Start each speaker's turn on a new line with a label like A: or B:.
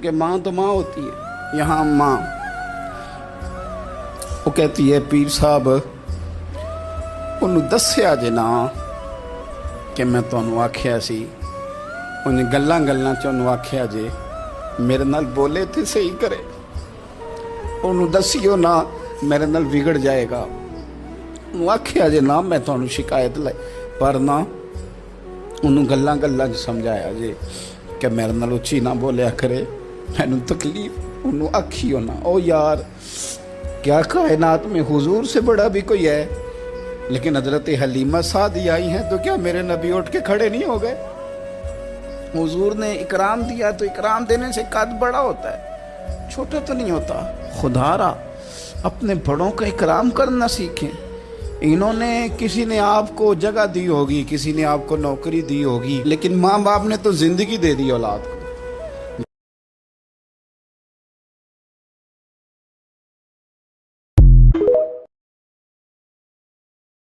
A: کہ ماں تو ماں ہوتی ہے، یہاں ماں وہ کہتی ہے پیر صاحب انہوں دسیا جے نا کہ میں تمہیں آکھیا سی، انہیں گلاں چ انہوں آکھیا جے میرے نال بولے تھے صحیح کرے، انہوں دسیو نا میرے نال بگڑ جائے گا، انہوں آکھیا جے نا میں تمہیں شکایت لائے، پر نہ انہوں گلاں چ سمجھایا جے کہ میرے نال اچھی نہ بولیا کرے، میں تکلیف انہوں آکھیو نا۔ او یار کیا کائنات میں حضور سے بڑا بھی کوئی ہے؟ لیکن حضرت حلیمہ سعدی آئی ہیں تو کیا میرے نبی اٹھ کے کھڑے نہیں ہو گئے؟ حضور نے اکرام دیا تو اکرام دینے سے قد بڑا ہوتا ہے، چھوٹا تو نہیں ہوتا۔ خدا را اپنے بڑوں کا اکرام کرنا سیکھیں۔ انہوں نے کسی نے آپ کو جگہ دی ہوگی، کسی نے آپ کو نوکری دی ہوگی، لیکن ماں باپ نے تو زندگی دے دی اولاد کو۔